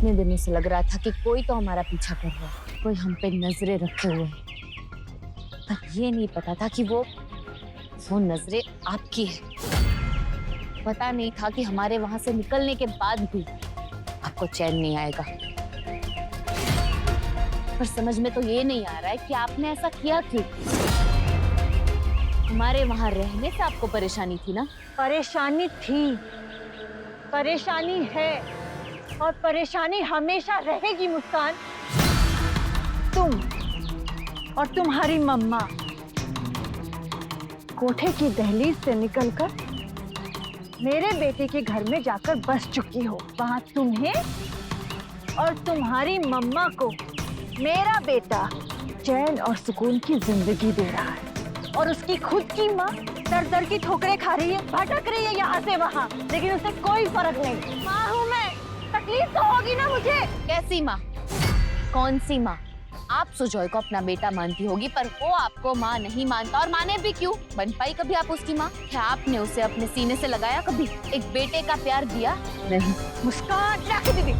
इतने दिनों से लग रहा था कि कोई तो हमारा पीछा कर रहा है, कोई हम पे नजरें रखे हुए है, पर ये नहीं पता था कि वो नजरें आपकी है। पता नहीं था कि हमारे वहां से निकलने के बाद भी आपको चैन नहीं आएगा। पर समझ में तो ये नहीं आ रहा है कि आपने ऐसा किया क्यों। हमारे वहां रहने से आपको परेशानी थी ना? परेशानी थी, परेशानी है और परेशानी हमेशा रहेगी मुस्कान। तुम और तुम्हारी मम्मा कोठे की दहलीज से निकलकर मेरे बेटे के घर में जाकर बस चुकी हो। वहां तुम्हें और तुम्हारी मम्मा को मेरा बेटा चैन और सुकून की जिंदगी दे रहा है, और उसकी खुद की माँ दर दर की ठोकरें खा रही है, भटक रही है यहाँ से वहाँ, लेकिन उसे कोई फर्क नहीं। माँ हूँ मैं, तकलीफ तो होगी ना मुझे। कैसी माँ? कौन सी माँ? आप सुजॉय को अपना बेटा मानती होगी, पर वो आपको माँ नहीं मानता। और माने भी क्यों? बन पाई कभी आप उसकी माँ? क्या आपने उसे अपने सीने से लगाया कभी? एक बेटे का प्यार दिया? नहीं। मुस्कान, रख दीदी।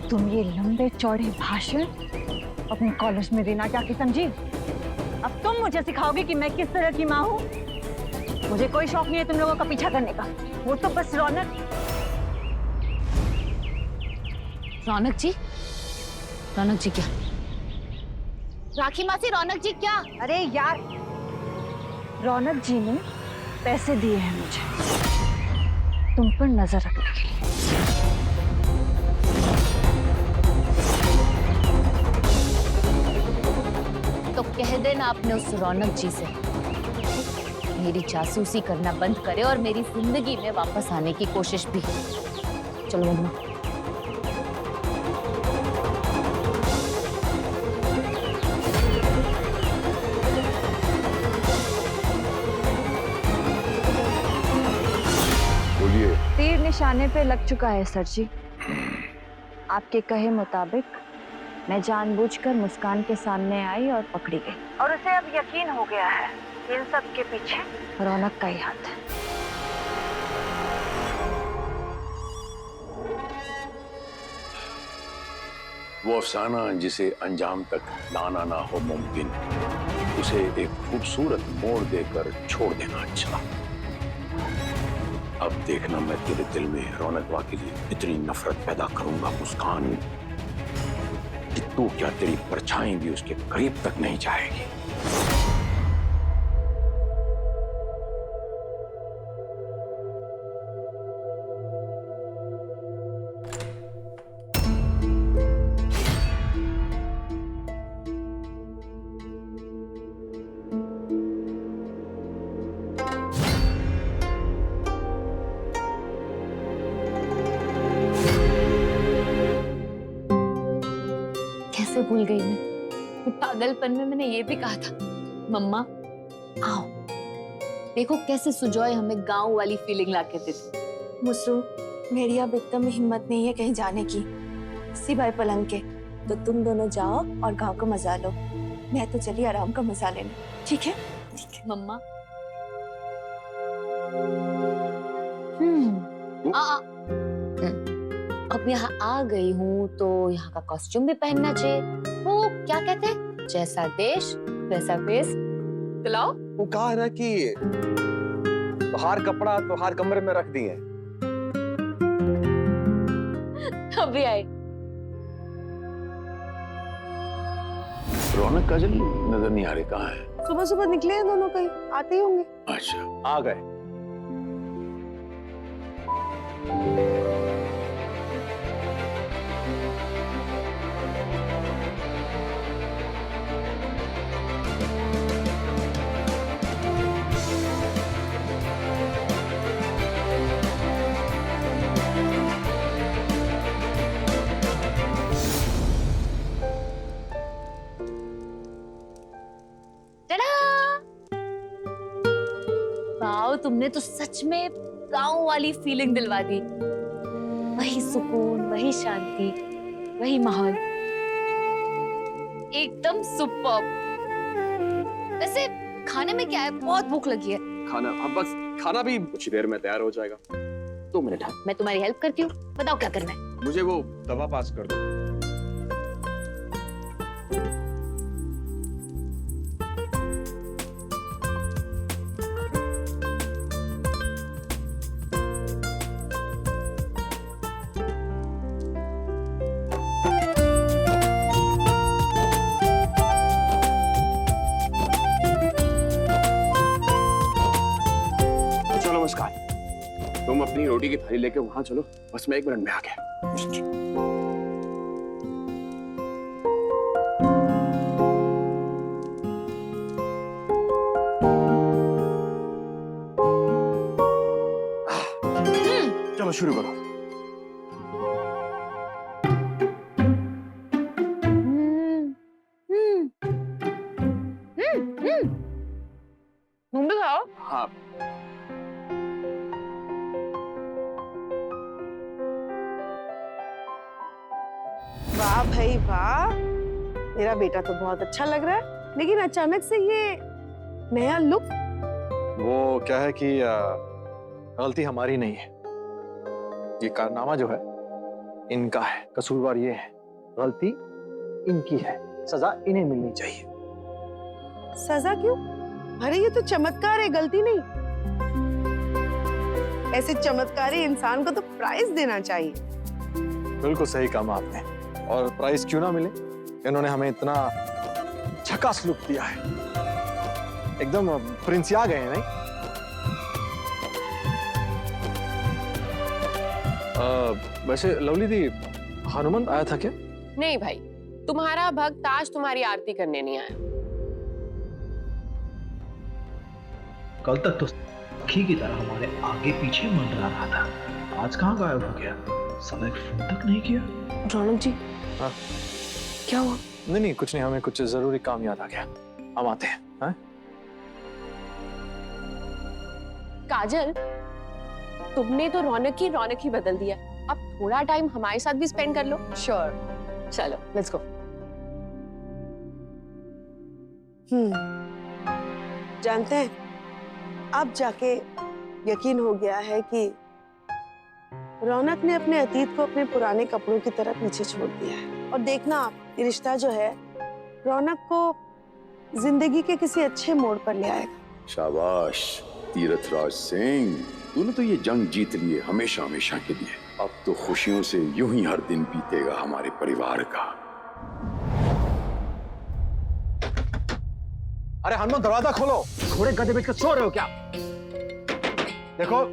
तुम ये लंबे चौड़े भाषण अपने कॉलेज में देना क्या कि समझी? अब तुम मुझे सिखाओगे कि मैं किस तरह की माँ हूँ? मुझे कोई शौक नहीं है तुम लोगों का पीछा करने का। वो तो बस रौनक जी? रौनक जी क्या? राखी मासी, रौनक जी क्या? अरे यार, रौनक जी ने पैसे दिए हैं मुझे तुम पर नजर रखने के लिए। तो कह देना आपने उस रौनक जी से मेरी जासूसी करना बंद करे और मेरी जिंदगी में वापस आने की कोशिश भी। चलो मम्मा। बोलिए। तीर निशाने पे लग चुका है सर जी। आपके कहे मुताबिक मैं जानबूझकर मुस्कान के सामने आई और पकड़ी गई, और उसे अब यकीन हो गया है इन सब के पीछे रौनक का ही हाथ है। वो अफसाना जिसे अंजाम तक लाना ना हो मुमकिन, उसे एक खूबसूरत मोड़ देकर छोड़ देना अच्छा। अब देखना मैं तेरे दिल में रौनकवा के लिए इतनी नफरत पैदा करूंगा मुस्कान कि तू क्या, तेरी परछाई भी उसके करीब तक नहीं जाएगी। कैसे भूल गई मैं? पागलपन में मैंने ये भी कहा था, मम्मा आओ देखो कैसे सुजॉय हमें गांव वाली फीलिंग लाके देती। मुसरू, मेरी अब एकदम हिम्मत नहीं है कहीं जाने की, सिवाय पलंग के। तो तुम दोनों जाओ और गांव का मजा लो, मैं तो चली आराम का मजा लेने। ठीक है? ठीक है मम्मा। अब यहाँ आ गई हूँ तो यहाँ का कॉस्ट्यूम भी पहनना चाहिए। वो क्या कहते हैं, जैसा देश वैसा फेस। दिलाओ। वो कहा है ना कि तोहार कपड़ा तोहार कमरे में रख दिए। अभी आई। रौनक काजल नजर नहीं आ रही, कहाँ है? सुबह सुबह निकले हैं दोनों, कहीं आते ही होंगे। अच्छा, आ गए। वाओ, तुमने तो सच में गांव वाली फीलिंग दिलवा दी। वही सुकून, वही शांति, वही माहौल, एकदम सुपर्ब। वैसे खाने में क्या है? बहुत भूख लगी है। खाना हम बस खाना भी कुछ ही देर में तैयार हो जाएगा। 2 मिनट। हाँ, मैं तुम्हारी हेल्प करती हूँ, बताओ क्या करना है। मुझे वो दवा पास कर दो। चलो मुस्कान, तुम अपनी रोटी की थाली लेके वहां चलो, बस मैं 1 मिनट में आ गया। चलो शुरू करो। तुम भी खाओ। हाँ, वाह भाई वाह, मेरा बेटा तो बहुत अच्छा लग रहा है, लेकिन अचानक से ये नया लुक। वो क्या है कि गलती हमारी नहीं है, ये कारनामा जो है इनका है, कसूरवार ये है, गलती इनकी है, सजा इन्हें मिलनी चाहिए। सजा क्यों? अरे ये तो चमत्कार है, गलती नहीं। ऐसे चमत्कारी इंसान को तो प्राइज देना चाहिए। बिल्कुल सही कहा आपने, और प्राइस क्यों ना मिले, इन्होंने हमें इतना झकास लुक दिया है, एकदम प्रिंस आ गए हैं। नहीं वैसे लवली दी, हनुमंत आया था क्या? नहीं भाई, तुम्हारा भक्त आज तुम्हारी आरती करने नहीं आया। कल तक तो सखी की तरह हमारे आगे पीछे मंडरा रहा था, आज कहाँ गायब हो गया? साला एक फोन तक नहीं किया। रौनक जी, हाँ? क्या हुआ? नहीं, कुछ नहीं, हमें कुछ जरूरी काम याद आ गया, हम आते हैं। हाँ? काजल, तुमने तो रौनक ही बदल दिया। अब थोड़ा टाइम हमारे साथ भी स्पेंड कर लो। श्योर, चलो लेट्स गो। जानते हैं, अब जाके यकीन हो गया है कि रौनक ने अपने अतीत को अपने पुराने कपड़ों की तरह पीछे छोड़ दिया है। और देखना आप, ये रिश्ता जो है रौनक को जिंदगी के किसी अच्छे मोड़ पर ले आएगा। शाबाश तीरथराज सिंह, तूने तो ये जंग जीत ली है हमेशा हमेशा के लिए। अब तो खुशियों से यूं ही हर दिन बीतेगा हमारे परिवार का। अरे हनुमान, दरवाजा खोलो, घोड़े गधे बैठ कर सो रहे हो क्या? देखो,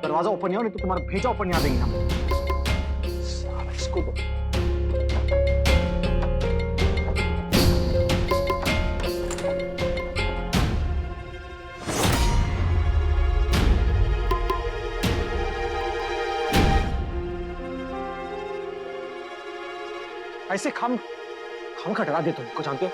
दरवाजा ओपन नहीं हो, नहीं तो तुम्हारा भेजा ओपन नहीं आ देंगे हम। साला इसको तो ऐसे खम का डरा दे, तुमको जानते हो?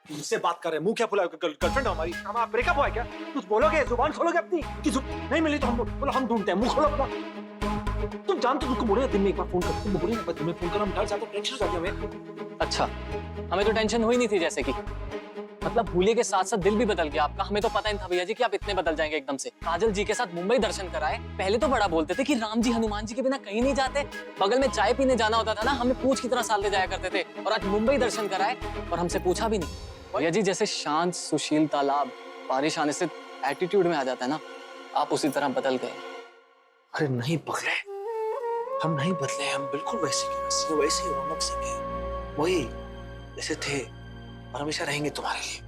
मुझसे बात कर रहे हैं, मुंह क्या फुलाओगे? गर्लफ्रेंड हमारी, हमारा ब्रेकअप हुआ है क्या? कुछ बोलोगे, जुबान खोलोगे अपनी कि नहीं मिली तो हम बोलो, हम ढूंढते हैं, मुंह खोलो अपना। तुम जानते हो, तुमको बोले दिन में एक बार फोन कर, तुम बोले एक बार दिन में फोन कर, हम डर जाते, टेंशन हो जाती है हमें। अच्छा, हमें तो टेंशन हुई नहीं थी, जैसे कि मतलब भूले के साथ साथ दिल भी बदल गया आपका। हमें तो पता नहीं था भैया जी कि आप इतने बदल जाएंगे एकदम से। काजल जी के साथ मुंबई दर्शन कराए, पहले तो बड़ा बोलते थे कि राम जी हनुमान जी के बिना कहीं नहीं जाते, बगल में चाय पीने जाना होता था ना, हमें पूछ की तरह सालते जाया करते थे, और आज मुंबई दर्शन कराए और हमसे पूछा भी नहीं। भैया जी, जैसे शांत सुशील तालाब बारिश आने से एटीट्यूड में आ जाता है ना, आप उसी तरह बदल गए। अरे नहीं पगले, हम नहीं बदले, हम बिल्कुल वैसे ही रौनक सिंह हैं, वही जैसे थे और हमेशा रहेंगे तुम्हारे लिए।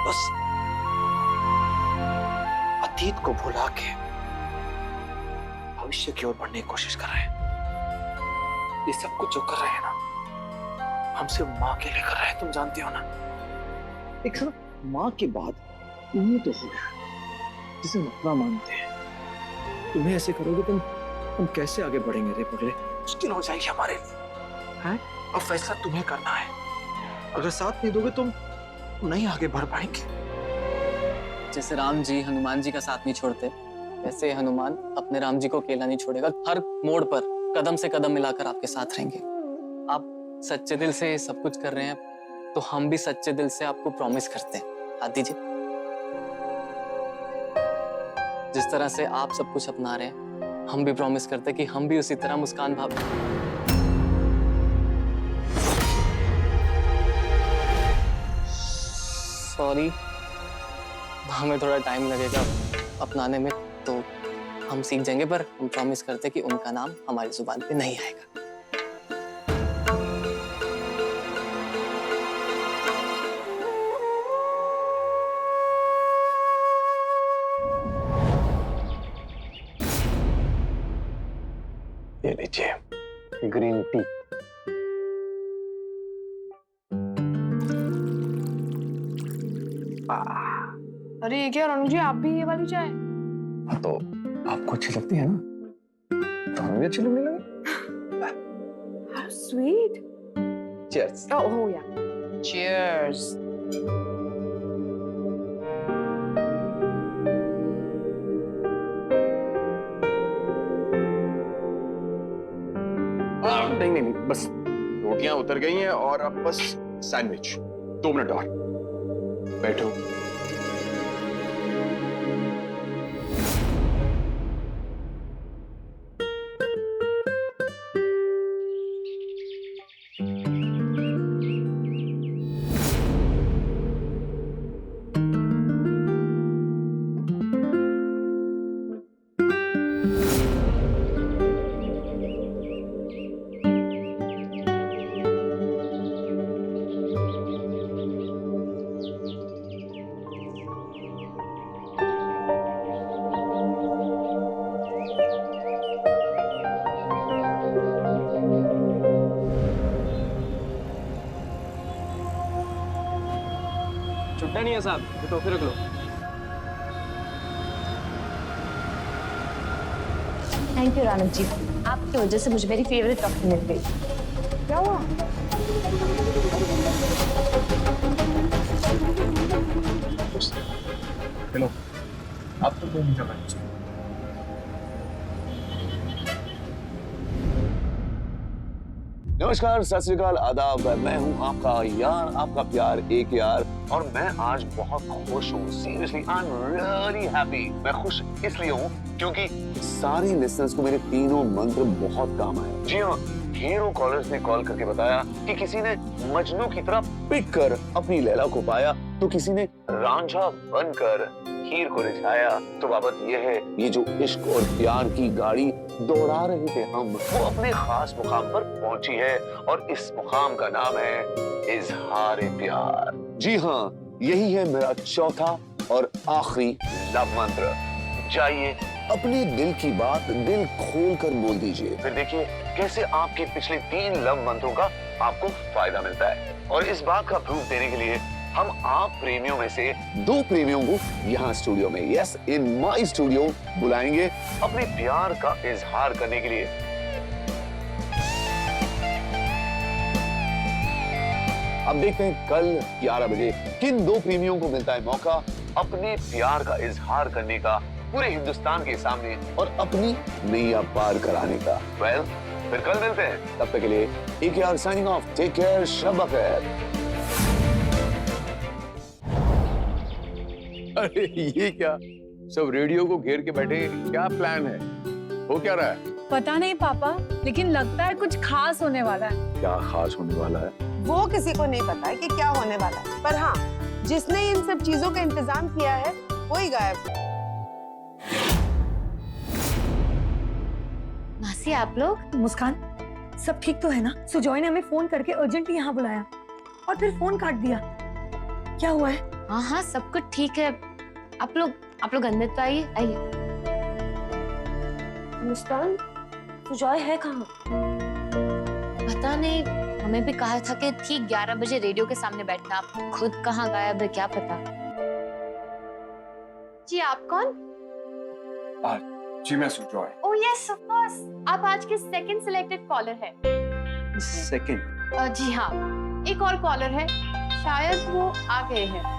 बस अतीत को भुला के भविष्य की ओर बढ़ने की कोशिश कर रहे हैं। ये सब कुछ जो कर रहे हैं ना, हम सिर्फ माँ के लिए कर रहे हैं, तुम जानते हो ना। एक सिर्फ माँ के बाद तुम्हें तो हो गया जिसे हम अपना मानते हैं। तुम्हें ऐसे करोगे तुम कैसे आगे बढ़ेंगे रे पगले? मुश्किल हो जाएगी हमारे लिए, हैं? और फैसला तुम्हें करना है। अगर साथ नहीं दोगे तुम नहीं आगे बढ़ पाएंगे। जैसे राम जी हनुमान जी का साथ नहीं छोड़ते, वैसे हनुमान अपने राम जी को अकेला नहीं छोड़ेगा। हर मोड़ पर कदम से कदम मिलाकर आपके साथ रहेंगे। आप सच्चे दिल से सब कुछ कर रहे हैं, तो हम भी सच्चे दिल से आपको प्रॉमिस करते हैं। हाथ दीजिए। जिस तरह से आप सब कुछ अपना रहे हैं, हम भी प्रॉमिस करते कि हम भी उसी तरह मुस्कान भाभी। सॉरी, हमें थोड़ा टाइम लगेगा अपनाने में, तो हम सीख जाएंगे, पर हम प्रॉमिस करते कि उनका नाम हमारी जुबान पे नहीं आएगा। ये लीजिए ग्रीन टी। अरे ये क्या रनु जी, आप भी ये वाली चाय? हाँ तो आपको अच्छी लगती है ना, तो हमें भी अच्छी लगने लगी। How sweet. Cheers. Oh yeah. Cheers. नहीं नहीं नहीं, बस रोटियां उतर गई हैं और अब बस सैंडविच। 2 मिनट और बैठो। छुट्टा नहीं है साहब, ये टोपी रख लो। थैंक यू रौनक जी, आपकी वजह से मुझे मेरी फेवरेट टॉफी मिल गई। क्या हुआ? हेलो, आप तो नहीं करना चाहिए। नमस्कार, सत श्री अकाल, आदाब। मैं हूं आपका यार, आपका प्यार, एक यार, और मैं आज बहुत खुश हूं। Seriously I am really happy. मैं खुश इसलिए हूं क्योंकि सारी लिसनर्स को मेरे तीनों मंत्र बहुत काम आए। जी हाँ, हीरो कॉलर्स ने कॉल करके बताया कि किसी ने मजनू की तरह पिट कर अपनी लैला को पाया, तो किसी ने रांझा बनकर हीर को रिझाया। तो बाबत यह है, ये जो इश्क और प्यार की गाड़ी दौड़ा रहे थे हम, वो अपने खास मुकाम पर पहुंची है, और इस मुकाम का नाम है इजहार प्यार। जी हाँ, यही है मेरा चौथा और आखिरी लव मंत्र। जाइए, अपने दिल की बात दिल खोल कर बोल दीजिए, फिर देखिए कैसे आपके पिछले 3 लव मंत्रों का आपको फायदा मिलता है। और इस बात का प्रूफ देने के लिए हम आप प्रेमियों में से 2 प्रेमियों को यहाँ स्टूडियो में, यस, इन माय स्टूडियो बुलाएंगे अपने प्यार का इजहार करने के लिए। अब देखते हैं कल 11 बजे किन 2 प्रेमियों को मिलता है मौका अपने प्यार का इजहार करने का पूरे हिंदुस्तान के सामने, और अपनी नैया पार कराने का। वेल, फिर कल मिलते हैं। तब तक के लिए एक यार साइनिंग ऑफ। टेक केयर, शब बखैर। अरे ये क्या, सब रेडियो को घेर के बैठे, क्या प्लान है? हो क्या रहा है? पता नहीं पापा, लेकिन लगता है कुछ खास होने वाला है। क्या खास होने वाला है? वो किसी को नहीं पता है कि क्या होने वाला है, पर हाँ, जिसने इन सब चीजों का इंतजाम किया है वही गायब है। मासी, आप लोग? मुस्कान, सब ठीक तो है ना? सुजॉय ने हमें फोन करके अर्जेंटली यहाँ बुलाया और फिर फोन काट दिया। क्या हुआ है? हाँ हाँ, सब कुछ ठीक है। आप लोग अंदर तो आइए, आइए। मुस्कान, सुजॉय है कहाँ? पता नहीं, हमें भी कहा था कि ठीक 11 बजे रेडियो के सामने बैठना। आप खुद कहाँ गायब है, क्या पता। जी आप कौन? जी मैं Sujoy. Oh yes, of course. आप आज के सेकंड सिलेक्टेड कॉलर है। सेकंड? जी हाँ, एक और कॉलर है, शायद वो आ गए हैं।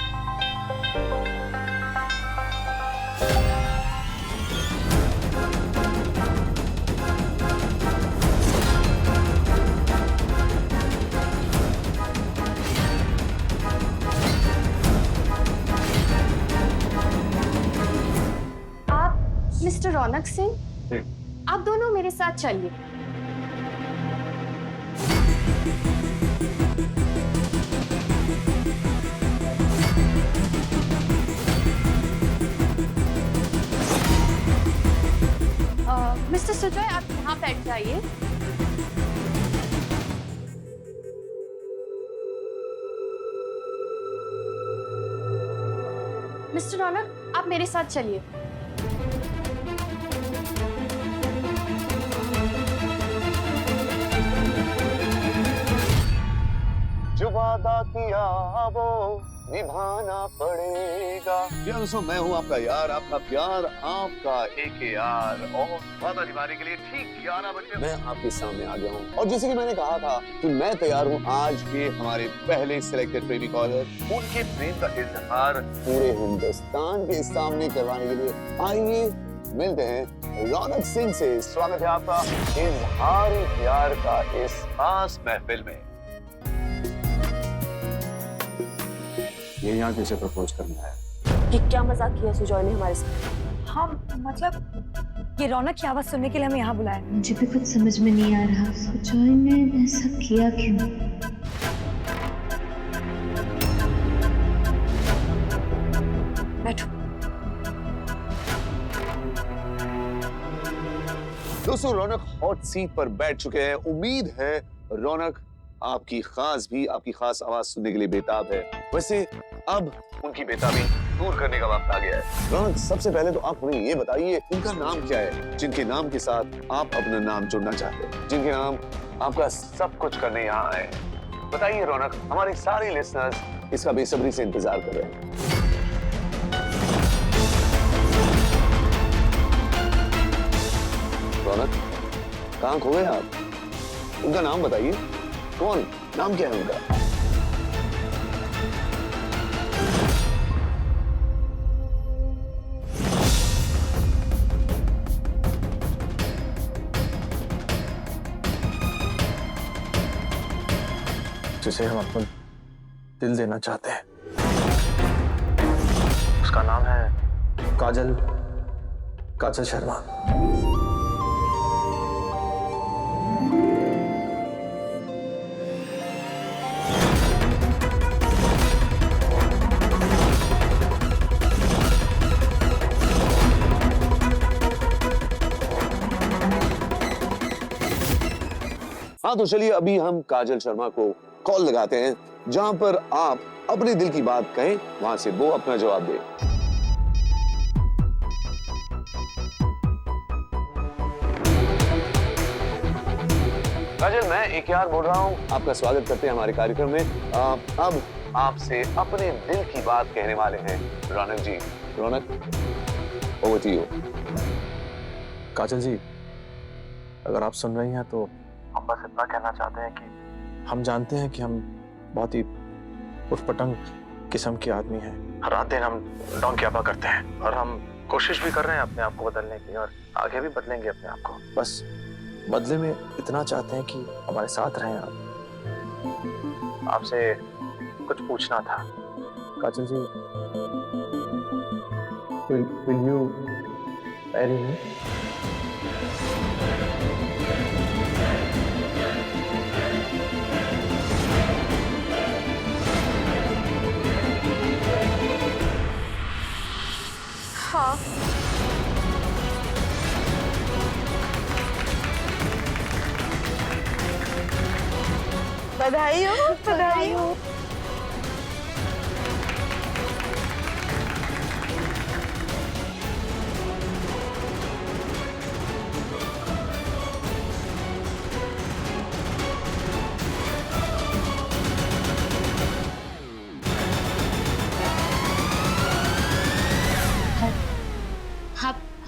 मिस्टर रौनक सिंह, आप दोनों मेरे साथ चलिए। मिस्टर सुजय, आप यहाँ बैठ जाइए। मिस्टर रौनक, आप मेरे साथ चलिए। जो वादा किया वो निभाना पड़ेगा। यार दोस्तों, मैं हूँ आपका यार, आपका प्यार, आपका एक यार, और वादा निभाने के लिए ठीक 11 बजे मैं आपके सामने आ गया हूँ। और जैसे कि मैंने कहा था कि मैं तैयार हूँ आज के हमारे पहले सिलेक्टेड प्रेमी कॉलर उनके प्रेम का इजहार पूरे हिंदुस्तान के सामने करवाने के लिए। आइए मिलते हैं रौनक सिंह से। स्वागत है आपका इजहार प्यार का इस खास महफिल में। ये यहाँ कैसे प्रपोज करना है? ये क्या मजाक किया सुजॉय ने हमारे साथ? हाँ मतलब ये रौनक की आवाज सुनने के लिए हमें यहाँ बुलाया। मुझे भी कुछ समझ में नहीं आ रहा, सुजॉय ने ऐसा किया क्यों? बैठो। दोस्तों, रौनक हॉट सीट पर बैठ चुके हैं। उम्मीद है रौनक आपकी खास आवाज सुनने के लिए बेताब है। वैसे अब उनकी बेताबी दूर करने का वक्त आ गया है। रौनक, सबसे पहले तो आप हमें ये बताइए उनका नाम क्या है, जिनके नाम के साथ आप अपना नाम जोड़ना चाहते हैं, जिनके नाम आपका सब कुछ करने यहाँ आए। बताइए रौनक, हमारे सारे लिसनर्स इसका बेसब्री से इंतजार कर रहे हैं। रौनक, कहाँ खो गए आप? उनका नाम बताइए। कौन? नाम क्या है उनका? जिसे हम अपना दिल देना चाहते हैं, उसका नाम है काजल शर्मा। हाँ, तो चलिए अभी हम काजल शर्मा को कॉल लगाते हैं, जहां पर आप अपने दिल की बात कहें, वहां से वो अपना जवाब दे। काजल, मैं एक यार बोल रहा हूं, आपका स्वागत करते हैं हमारे कार्यक्रम में। अब आपसे अपने दिल की बात कहने वाले हैं रौनक जी। रौनक, ओवर टू यू। काजल जी, अगर आप सुन रही हैं तो हम बस इतना कहना चाहते हैं कि हम जानते हैं कि हम बहुत ही उटपटंग किस्म के आदमी हैं। रात दिन हम डोंकियापा करते हैं और हम कोशिश भी कर रहे हैं अपने आप को बदलने की, और आगे भी बदलेंगे अपने आप को। बस बदले में इतना चाहते हैं कि हमारे साथ रहें आप। आपसे कुछ पूछना था काजल जी। will you marry me? हाँ। बधाई हो, बधाई हो।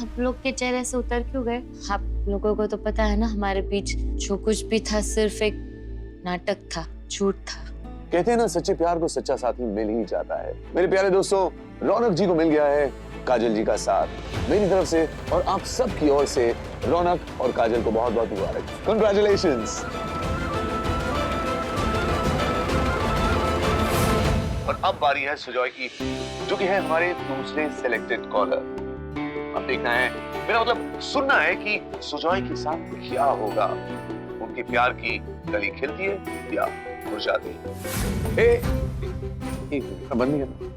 आप लोग के चेहरे से उतर क्यों गए? आप लोगों को तो पता है ना, हमारे बीच जो कुछ भी था सिर्फ एक नाटक था, झूठ था। कहते हैं ना, सच्चे प्यार को सच्चा साथी मिल ही जाता है। मेरे प्यारे दोस्तों, रौनक जी को मिल गया है काजल जी का साथ। मेरी तरफ से और आप सब की ओर से रौनक और काजल को बहुत बहुत मुबारक। कंग्रेचुलेशंस। और अब बारी है सुजॉय की, जो कि है हमारे दूसरे सिलेक्टेड कॉलर। अब देखना है, मेरा मतलब सुनना है कि सुजॉय के साथ क्या होगा। उनके प्यार की कली खिलती है या मुरझाती है। एक मिनट, बंद नहीं करना।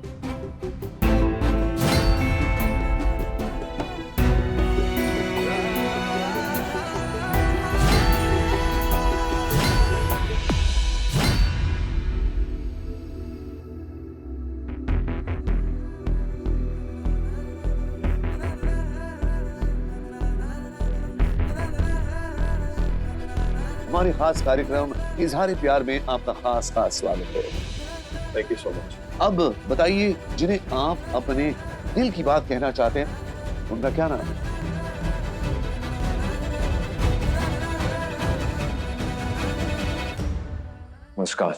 हमारे खास कार्यक्रम इजहार प्यार में आपका खास स्वागत है। Thank you so much. अब बताइए, जिन्हें आप अपने दिल की बात कहना चाहते हैं, उनका क्या नाम है? नमस्कार।